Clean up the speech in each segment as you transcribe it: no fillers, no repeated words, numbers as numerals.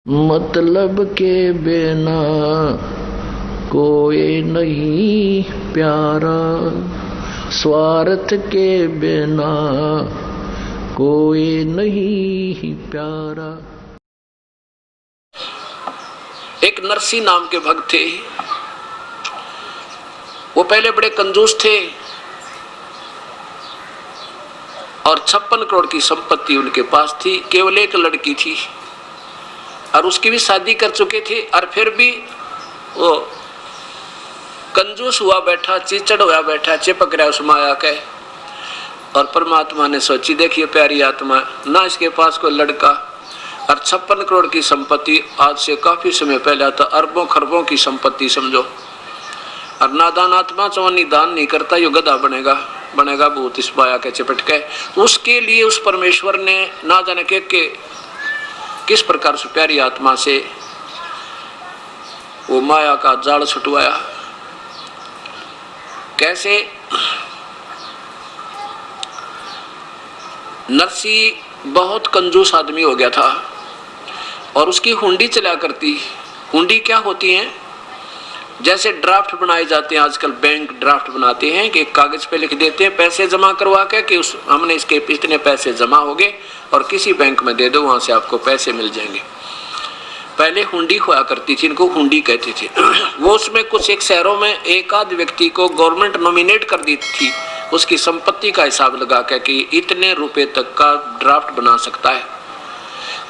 मतलब के बिना कोई नहीं प्यारा, स्वार्थ के बिना कोई नहीं प्यारा। एक नरसी नाम के भक्त थे। वो पहले बड़े कंजूस थे और 56 करोड़ की संपत्ति उनके पास थी। केवल एक लड़की थी और उसकी भी शादी कर चुके थे, और फिर भी वो कंजूस हुआ बैठा, चिचड़ हुआ बैठा, चिपक रहा उस माया के। और परमात्मा ने सोची, देखिए प्यारी आत्मा, ना इसके पास कोई लड़का और 56 करोड़ की संपत्ति, आज से काफी समय पहले था अरबों खरबों की संपत्ति समझो। और नादान आत्मा चवनी दान नहीं करता, यो गधा बनेगा भूत इस माया के चिपट के। उसके लिए उस परमेश्वर ने ना जाने के किस प्रकार से प्यारी आत्मा से वो माया का जाल छुटवाया। कैसे? नरसी बहुत कंजूस आदमी हो गया था और उसकी हुंडी चला करती। हुंडी क्या होती है? जैसे ड्राफ्ट बनाए जाते हैं आजकल, बैंक ड्राफ्ट बनाते हैं कि एक कागज पे लिख देते हैं पैसे जमा करवा के कि हमने इसके इतने पैसे जमा हो गए और किसी बैंक में दे दो, वहां से आपको पैसे मिल जाएंगे। पहले हुंडी हुआ करती थी, इनको हुंडी कहते थे। वो उसमें कुछ एक शहरों में एक आध व्यक्ति को गवर्नमेंट नॉमिनेट कर दी थी, उसकी संपत्ति का हिसाब लगा के कि इतने रुपए तक का ड्राफ्ट बना सकता है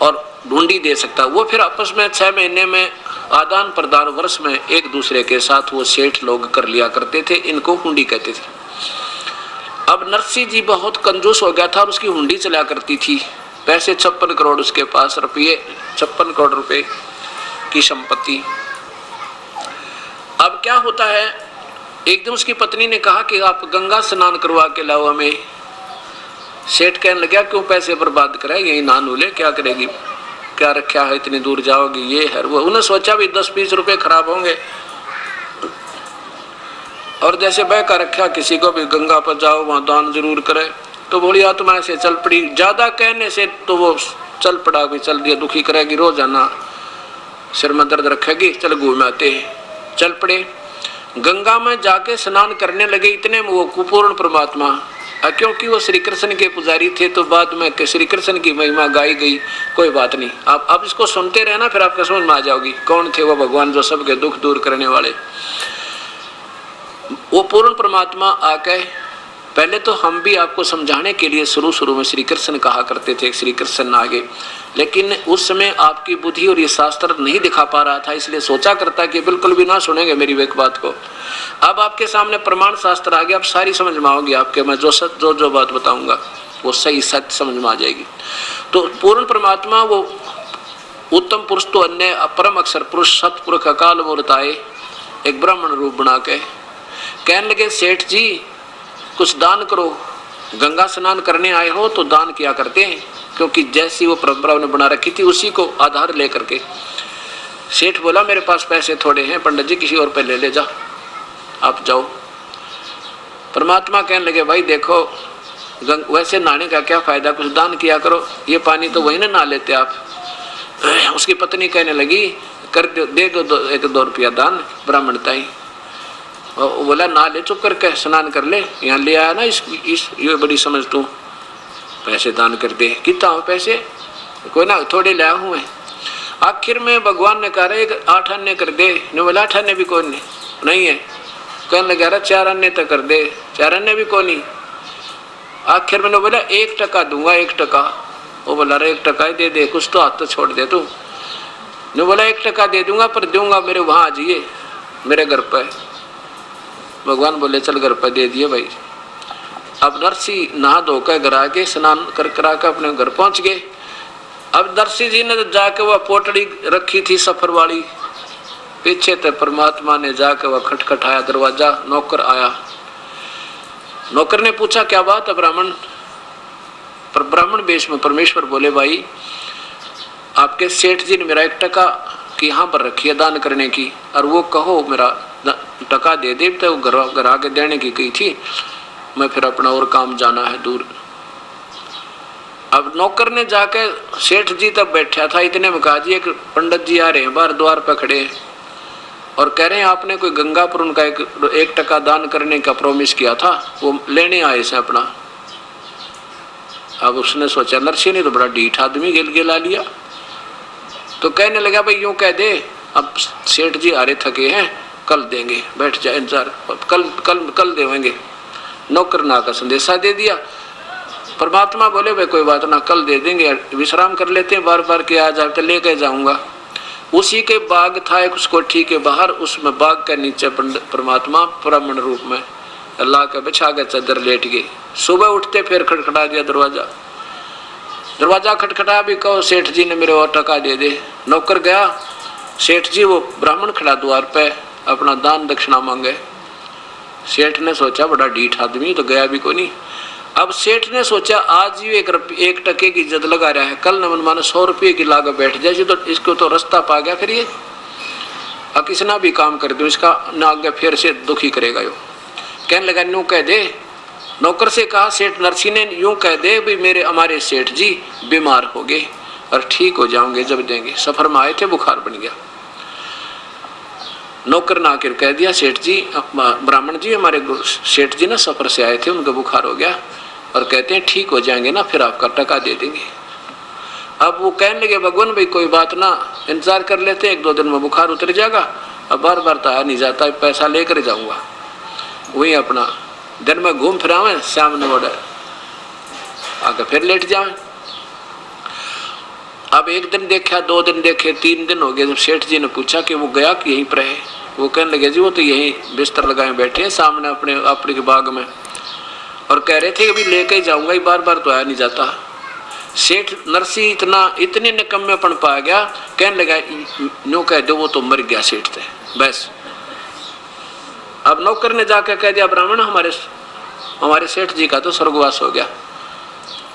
और हुंडी दे सकता है। वो फिर आपस में 6 महीने में आदान प्रदान, वर्ष में एक दूसरे के साथ वो सेठ लोग कर लिया करते थे, इनको हुंडी कहते थे। अब नरसी जी बहुत कंजूस हो गया था और उसकी हुंडी चला करती थी। पैसे 56 करोड़ उसके पास, रुपये 56 करोड़ रुपए की संपत्ति। अब क्या होता है, एक दिन उसकी पत्नी ने कहा कि आप गंगा स्नान करवा के लाओ हमें। सेठ कहने लगा, क्यों पैसे बर्बाद करे, यही नहा ले, क्या करेगी, क्या रखा है, इतनी दूर जाओगी, ये है वो। उन्हें सोचा भी 10-20 रुपए खराब होंगे, और जैसे बहका रखा किसी को भी, गंगा पर जाओ वहां दान जरूर करे। तो बोली आत्मा से चल पड़ी। ज्यादा कहने से तो वो चल पड़ा, भी चल दिया, दुखी करेगी, रोजाना सिर में दर्द रखेगी, चल घूम आते। चल पड़े, गंगा में जाके स्नान करने लगे। इतने में वो कुपूर्ण परमात्मा, क्योंकि वो श्री कृष्ण के पुजारी थे तो बाद में श्री कृष्ण की महिमा गाई गई। कोई बात नहीं, आप अब इसको सुनते रहना, फिर आपको समझ में आ जाओगी कौन थे वो भगवान जो सबके दुख दूर करने वाले। वो पूर्ण परमात्मा आके, पहले तो हम भी आपको समझाने के लिए शुरू में श्री कृष्ण कहा करते थे, श्री कृष्ण आगे, लेकिन उस समय आपकी बुद्धि और ये शास्त्र नहीं दिखा पा रहा था, इसलिए सोचा करता कि बिल्कुल भी ना सुनेंगे मेरी एक बात को। अब आपके सामने प्रमाण शास्त्र आ गया, अब सारी समझ में आओगी आपके, मैं जो बात बताऊंगा वो सही सत्य समझ में आ जाएगी। तो पूर्ण परमात्मा वो उत्तम पुरुष तो अन्य अपरम अक्षर पुरुष सतपुरुष अकाल मूर्त आए, एक ब्राह्मण रूप बना के कहने लगे, सेठ जी कुछ दान करो, गंगा स्नान करने आए हो तो दान किया करते हैं, क्योंकि जैसी वो परंपरा ने बना रखी थी उसी को आधार लेकर के। सेठ बोला, मेरे पास पैसे थोड़े हैं पंडित जी, किसी और पे ले जा, आप जाओ। परमात्मा कहने लगे, भाई देखो वैसे नहाने का क्या फायदा, कुछ दान किया करो, ये पानी तो वही ना नहा लेते आप। उसकी पत्नी कहने लगी, कर दे दो 1-2 रुपया दान ब्राह्मणता ही। बोला, ना ले, चुप करके स्नान कर ले, यहाँ ले आया ना इस ये बड़ी समझ तू, पैसे दान कर दे। कितना हो पैसे? कोई ना, थोड़े लाया हूँ मैं। आखिर में भगवान ने कहा 8 अन्य कर दे। ने बोला 8 अन्य भी कोई नहीं है। कहने लगा 4 अन्य तक कर दे, 4 अन्य भी कोई नहीं। आखिर में बोला 1 टका दूंगा, 1 टका। वो बोला 1 टका ही दे दे, कुछ तो हाथ तो छोड़ दे तू। ने बोला 1 टका दे दूंगा, पर दूंगा मेरे वहां आ जाइए, मेरे घर पर। भगवान बोले चल घर पर दे दिए भाई। अब नरसी नहा धोकर घर आके स्नान कर के अपने घर पहुंच गए। अब नरसी जी ने जाके वह पोटड़ी रखी थी सफर वाली, पीछे से परमात्मा ने जाके वह खटखटाया दरवाजा, नौकर आया। नौकर ने पूछा क्या बात है ब्राह्मण? पर ब्राह्मण वेश में परमेश्वर बोले, भाई आपके सेठ जी ने मेरा 1 टका की यहाँ पर रखी है दान करने की, और वो कहो मेरा टका दे दे, तो घर आके देने की कही थी, मैं फिर अपना और काम जाना है दूर। अब नौकर ने जाके, सेठ जी तब बैठा था, इतने में कहा जी एक पंडित जी आ रहे हैं, बाहर द्वार पर खड़े हैं और कह रहे हैं आपने कोई गंगापुर उनका 1 टका दान करने का प्रॉमिस किया था, वो लेने आए से अपना। अब उसने सोचा नरसिंह ने तो बड़ा ढीठ आदमी गिला लिया, तो कहने लगा भाई यूं कह दे अब सेठ जी आ रहे थके हैं, कल देंगे, बैठ जाए इंतजार, कल कल कल देंगे। नौकर ना का संदेशा दे दिया। परमात्मा बोले भाई कोई बात ना, कल दे देंगे, विश्राम कर लेते हैं, बार बार के आ जाते लेके जाऊंगा। उसी के बाग था एक, उस कोठी के बाहर, उसमें बाग के नीचे परमात्मा ब्राह्मण रूप में अल्लाह के बिछा के चादर लेट गए। सुबह उठते फिर खटखटा दिया दरवाजा, दरवाजा खटखटा भी कहो सेठ जी ने मेरे और टका दे दे। नौकर गया, सेठ जी वो ब्राह्मण खड़ा द्वार पे अपना दान दक्षिणा मांगे। सेठ ने सोचा बड़ा ढीठ आदमी तो गया भी कोई नहीं। अब सेठ ने सोचा आज ही 1 टके की इज्जत लगा रहा है, कल न मनमाने 100 रुपये की लागत बैठ जाए तो इसको तो रास्ता पा गया करिए, अब किसना भी काम कर दो इसका ना आगे फिर से दुखी करेगा। यो कहने लगा यूं कह दे, नौकर से कहा सेठ नरसिंह ने यूं कह दे भी हमारे सेठ जी बीमार हो गए और ठीक हो जाओगे जब देंगे, सफर में आए थे बुखार बन गया। नौकर ने आकर कह दिया सेठ जी, ब्राह्मण जी हमारे सेठ जी ना सफर से आए थे, उनका बुखार हो गया और कहते हैं ठीक हो जाएंगे ना फिर आपका टका दे देंगे। अब वो कहने लगे भगवान भाई कोई बात ना, इंतजार कर लेते, 1-2 दिन में बुखार उतर जाएगा, अब बार बार तो आ नहीं जाता, पैसा लेकर जाऊंगा, वही अपना दिन में घूम फिरावे, शाम ने बोले आगे फिर लेट जाए। अब 1 दिन देखा, 2 दिन देखे, 3 दिन हो गए। जब सेठ जी ने पूछा कि वो गया कि यहीं पर है, वो कहने लगे जी वो तो यहीं बिस्तर लगाए बैठे हैं सामने अपने के बाग में, और कह रहे थे अभी लेके जाऊंगा, बार बार तो आया नहीं जाता। सेठ नरसिंह इतने निकम्मेपन पा गया, कहने लगा नो कह दो वो तो मर गया सेठ थे बस। अब नौकर ने जाकर कह दिया ब्राह्मण हमारे सेठ जी का तो स्वर्गवास हो गया,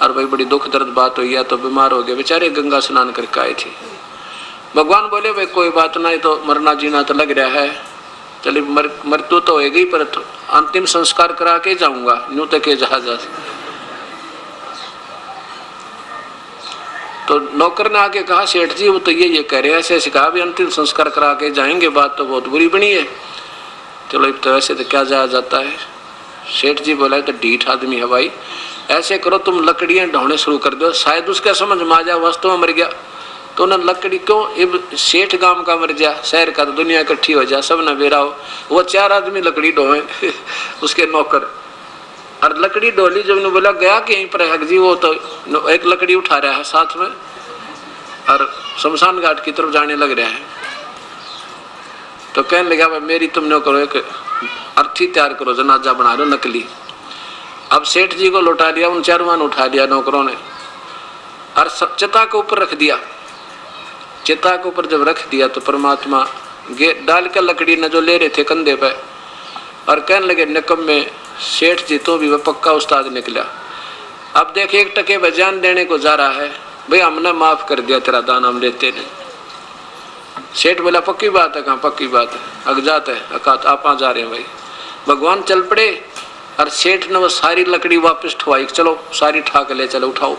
और भाई बड़ी दुख दर्द बात हुई है, तो बीमार हो गए बेचारे, गंगा स्नान करके आए थे। भगवान बोले भाई कोई बात नहीं, तो मरना जीना तो लग रहा है, चलिए मृत्यु तो होगी पर तो अंतिम संस्कार करा के जाऊंगा, यूं तक के जहाज। तो नौकर ने आके कहा सेठ जी वो तो ये कह रहे हैं, ऐसे कहा भी अंतिम संस्कार करा के जाएंगे, बात तो बहुत बुरी बनी है। चलो तो वैसे तो क्या जाया जाता है। सेठ जी बोला तो ढीठ आदमी है भाई, ऐसे करो तुम लकड़ियां ढोने शुरू कर दो, शायद उसका समझ में आ जाए वास्तव में मर गया तो ना लकड़ी क्यों, सेठ गांव का मर जा, शहर का तो दुनिया इकट्ठी हो जाए, सब ना बेरा हो। वो 4 आदमी लकड़ी ढोए उसके नौकर, और लकड़ी ढोली जब ने बोला गया कि यहीं पर है जी, वो तो एक लकड़ी उठा रहा है साथ में और शमशान घाट की तरफ जाने लग रहा है। तो कहने लगा भाई मेरी तुमने करो एक अर्थी तैयार करो, जनाजा बना लो नकली। अब सेठ जी को लौटा दिया, उन 4 ने उठा दिया नौकरों ने और चिता के ऊपर रख दिया। चिता के ऊपर जब रख दिया तो परमात्मा डाल कर लकड़ी न जो ले रहे थे कंधे पे, और कहने लगे निकम में सेठ जी तो भी वह पक्का उस्ताद निकला। अब देख 1 टके बजान देने को जा रहा है, भाई हमने माफ कर दिया तेरा दान, हम लेते नहीं। सेठ बोला पक्की बात है, कहाँ पक्की बात है, अगजात है, आप जा रहे हैं भाई। भगवान चल पड़े और सेठ ने वो सारी लकड़ी वापस ठुआई, चलो सारी ठाक ले चलो उठाओ।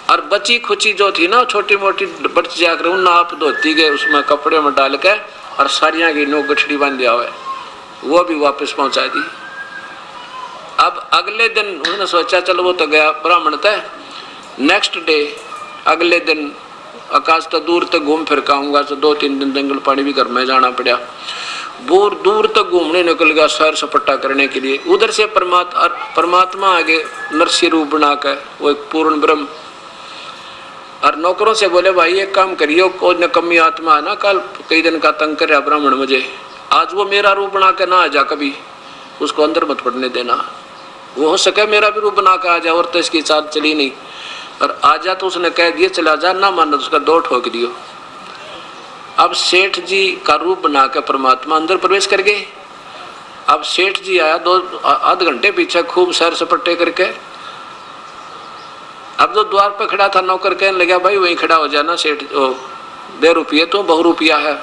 और बची खुची जो थी ना छोटी मोटी बच जाकर उन आप धोती गए उसमें कपड़े में डाल के और सारियां की नो गठड़ी बांध दिया हुआ है, वो भी वापस पहुंचा दी। अब अगले दिन उसने सोचा चलो वो तो गया ब्राह्मण तय। नेक्स्ट डे अगले दिन आकाश तो दूर तक घूम फिर आऊंगा, तो 2-3 दिन जंगल पानी भी घर में जाना पड़ा। बहुत दूर तक घूमने निकल गया सैर सपट्टा करने के लिए। उधर से परमात्मा आगे नरसिंह रूप बनाकर वो एक पूर्ण ब्रह्म, और नौकरों से बोले भाई एक काम करियो, कोई नकम्मी आत्मा है ना कल कई दिन का तंग कर रहा ब्राह्मण मुझे, आज वो मेरा रूप बना के ना आ जा, कभी उसको अंदर मत पड़ने देना, वो हो सके मेरा भी रूप बना के आ जा। और तो इसकी चाल चली नहीं, और आ जा तो उसने कह दिया चला जा, ना माना तो उसका 2 ठोक दियो। अब सेठ जी का रूप बना के परमात्मा अंदर प्रवेश कर गए। अब सेठ जी आया 2-8 घंटे पीछे खूब सैर सपट्टे करके। अब जो द्वार पर खड़ा था नौकर कहने लगा भाई वहीं खड़ा हो जाना, सेठ दे रुपये तो बहु रुपया है,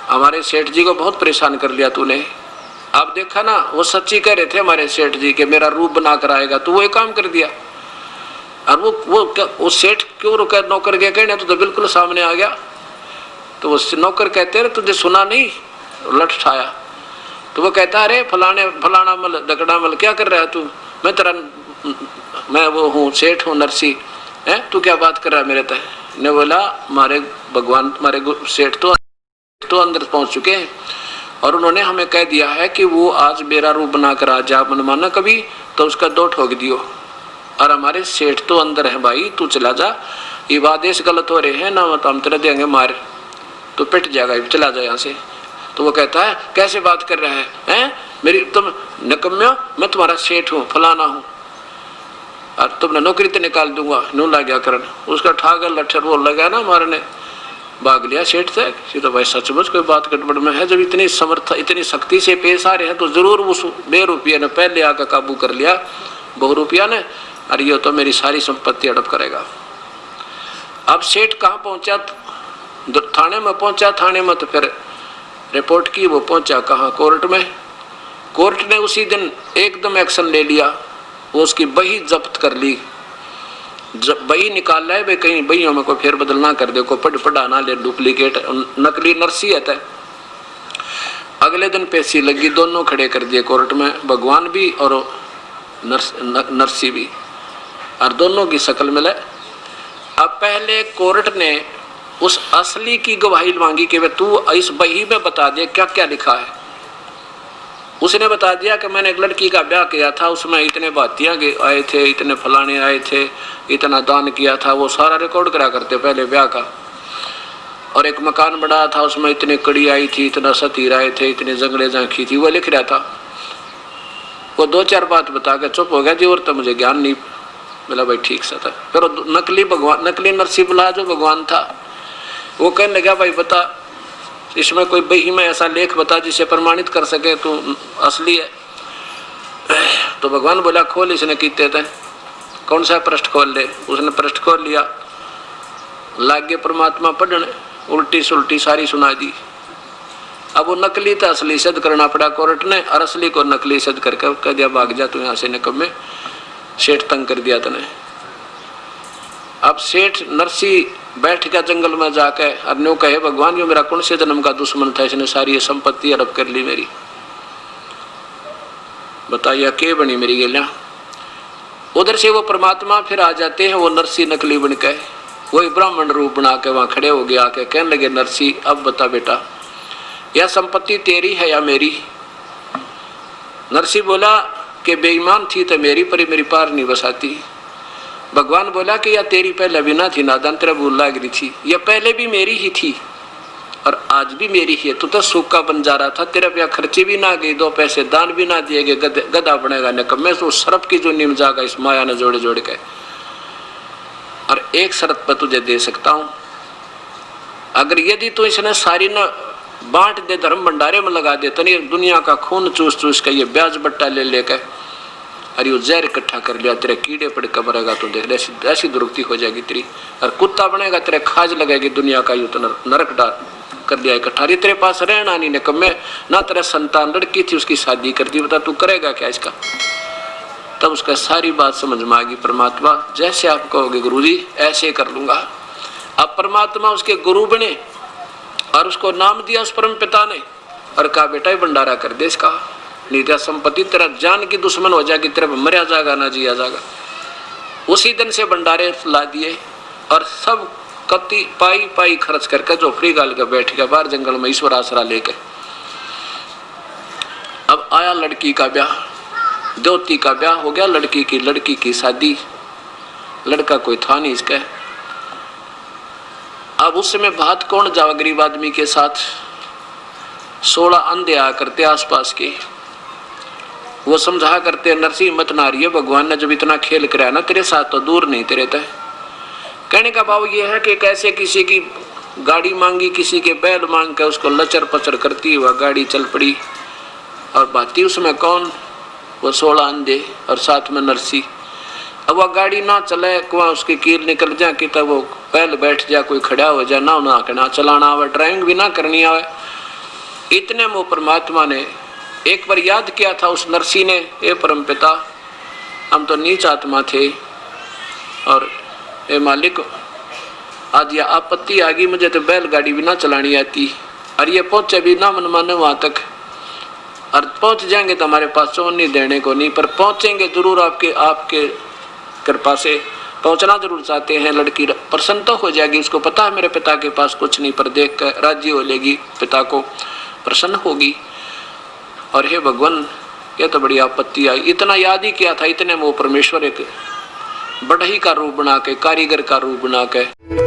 हमारे सेठ जी को बहुत परेशान कर लिया तूने। अब देखा ना वो सच्ची कह रहे थे हमारे सेठ जी के मेरा रूप बना कर आएगा, तो वो एक काम कर दिया। और वो सेठ क्यों रुका? नौकर गया कहने, तो बिल्कुल सामने आ गया। तो वो नौकर कहते हैं तुझे सुना नहीं? लठ उठाया। तो वो कहता अरे फलाना मल दकड़ा मल क्या कर रहा है तू? मैं वो हूँ, सेठ हूँ, नरसी है, तू क्या बात कर रहा है मेरे तय? ने बोला मारे भगवान, मारे सेठ तो अंदर पहुंच चुके हैं और उन्होंने हमें कह दिया है कि वो आज मेरा रूप बनाकर आ जा, मनमाना कभी तो उसका दो ठोक दियो। और हमारे सेठ तो अंदर है भाई, तू चला जा, ये आदेश गलत हो रहे हैं ना, तो हम तेरे देंगे मार, तो पिट जाएगा, चला जा यहाँ से। तो वो कहता है कैसे बात कर रहा है, हैं? मेरी तुम नकम्या, मैं तुम्हारा सेठ हूँ, फलाना हूँ, और तुमने नौकरी तो निकाल दूंगा। नू लग गया करन, उसका ठाकर लठर वो लगा ना मारने, भाग लिया सेठ से। तो भाई सचमुच कोई बात गड़बड़ में है, जब इतनी समर्थ इतनी शक्ति से पेश आ रहे हैं तो जरूर उस ₹2 ने पहले आकर काबू कर लिया, ₹2 ने, और ये तो मेरी सारी संपत्ति हड़प करेगा। अब सेठ कहाँ पहुंचा? थाने में पहुंचा। थाने में तो फिर रिपोर्ट की, वो पहुंचा कहाँ? कोर्ट में। कोर्ट ने उसी दिन एकदम एक्शन ले लिया, वो उसकी बही जब्त कर ली। जब बही निकाल रहा है भाई, कहीं बहियों में कोई फेर बदल ना कर दे, कोई पढ़ा ना ले, डुप्लीकेट नकली नरसी है। अगले दिन पेशी लगी, दोनों खड़े कर दिए कोर्ट में, भगवान भी और नरसी भी, और दोनों की शक्ल मिले। अब पहले कोर्ट ने उस असली की गवाही मांगी कि तू इस बही में बता दे क्या क्या लिखा है। उसने बता दिया कि मैंने एक लड़की का ब्याह किया था, उसमें इतने बातियाँ आए थे, इतने फलाने आए थे, इतना दान किया था, वो सारा रिकॉर्ड करा करते पहले ब्याह का। और एक मकान बनाया था, उसमें इतनी कड़ी आई थी, इतना सतीर आए थे, इतने जंगले झांकी थी, वो लिख रहा था। वो 2-4 बात बता के चुप हो गया जी, और तो मुझे ज्ञान नहीं। बोला भाई ठीक सा था। फिर नकली नरसी बुला जो भगवान था, वो कहने लगा भाई बता, इसमें कोई बही में ऐसा लेख बता जिसे प्रमाणित कर सके तू असली है। तो भगवान बोला खोल, इसने कीते थे, कौन सा पृष्ठ खोल ले? उसने पृष्ठ खोल लिया, लागे परमात्मा पढ़ने, उल्टी सुल्टी सारी सुना दी। अब वो नकली था असली सिद्ध करना पड़ा कोर्ट ने, और असली को नकली सिद्ध करके कह दिया भाग जा तू यहाँ से, निकम्मे, सेठ तंग कर दिया तने। अब सेठ नरसी बैठ गया जंगल में जाके, और न्यू कहे भगवान ये मेरा कौन से जन्म का दुश्मन था, इसने सारी संपत्ति हड़प कर ली मेरी, बताइए के बनी मेरी गेलियां। उधर से वो परमात्मा फिर आ जाते हैं, वो नरसी नकली बन के, वही ब्राह्मण रूप बना के वहां खड़े हो गया, आके कहने लगे नरसी अब बता बेटा, यह संपत्ति तेरी है या मेरी? नरसी बोला कि बेईमान थी तो मेरी, पर मेरी पार नहीं बसाती। भगवान बोला कि या तेरी पहले भी ना थी, नादान तेरा भूल लाग रही थी, यह पहले भी मेरी ही थी और आज भी मेरी ही है। तू तो सूखा बन जा रहा था, तेरे पे खर्चे भी ना गए, 2 पैसे दान भी ना दिए गए, गधा बनेगा निकम्मे। तो सरप की जो नीम जागा इस माया ने जोड़े जोड़ के, और एक शर्त पर तुझे दे सकता हूं, अगर यदि तू इसने सारी न बांट दे, धर्म भंडारे में लगा दे, तो नहीं दुनिया का खून चूस चूस के ये ब्याज बट्टा ले लेके और ये जहर इकट्ठा कर लिया, तेरे कीड़े पड़ के मरेगा, तो देख ऐसी दुर्गति हो जाएगी तेरी, और कुत्ता बनेगा, तेरे खाज लगेगी दुनिया का, यूं नरक डाल कर दिया इकट्ठा। तेरे पास रहना नहीं निकम्मे, ना तेरा संतान लड़की थी उसकी शादी कर दी, बता तू करेगा क्या इसका? तब उसका सारी बात समझ में आ गई, परमात्मा जैसे आप कहोगे गुरुजी ऐसे कर लूंगा। अब परमात्मा उसके गुरु बने और उसको नाम दिया उस परम पिता ने, और कहा बेटा ये भंडारा कर दे इसका, नहीं तो संपत्ति तेरा जान की दुश्मन हो जाएगी, तेरे मरिया जाएगा ना जिया जाएगा। उसी दिन से भंडारे ला दिए और सब कति पाई पाई खर्च करके झोपड़ी गाल के बैठ गया बाहर जंगल में ईश्वर आसरा लेके। अब आया लड़की का ब्याह, द्योती का ब्याह हो गया, लड़की की शादी, लड़का कोई था नहीं इसका। अब उस समय बात कौन जावा गरीब आदमी के साथ, 16 अंधे आ करते आसपास के, वो समझा करते नरसिंह मत ना रही है, भगवान ने जब इतना खेल कराया ना तेरे साथ तो दूर नहीं तेरे तय। कहने का भाव ये है कि कैसे किसी की गाड़ी मांगी, किसी के बैल मांग के उसको लचर पचर करती हुआ गाड़ी चल पड़ी, और बाती उसमें कौन, वो 16 अंधे और साथ में नरसी। अब वह गाड़ी ना चले, वहाँ उसकी कील निकल जाए कि तब वो पहले बैठ जाए, कोई खड़ा हो जाए, ना चलाना आवे, ड्राइविंग भी ना करनी आवे। इतने में परमात्मा ने एक बार याद किया था उस नरसी ने, ए परम पिता हम तो नीच आत्मा थे, और ए मालिक, आज यह आपत्ति आ गई, मुझे तो बैलगाड़ी भी ना चलानी आती, और ये पहुंचे भी ना मन माने वहां तक, और पहुंच जाएंगे तो हमारे पास चोन नहीं देने को नहीं, पर पहुंचेंगे जरूर, आपके कृपा से पहुंचना जरूर चाहते हैं। लड़की प्रसन्न तो हो जाएगी, उसको पता है मेरे पिता के पास कुछ नहीं, पर देख कर राजी हो लेगी, पिता को प्रसन्न होगी। और हे भगवान, यह तो बड़ी आपत्ति आई, इतना याद ही किया था, इतने में वो परमेश्वर एक बढ़ई का रूप बना के, कारीगर का रूप बना के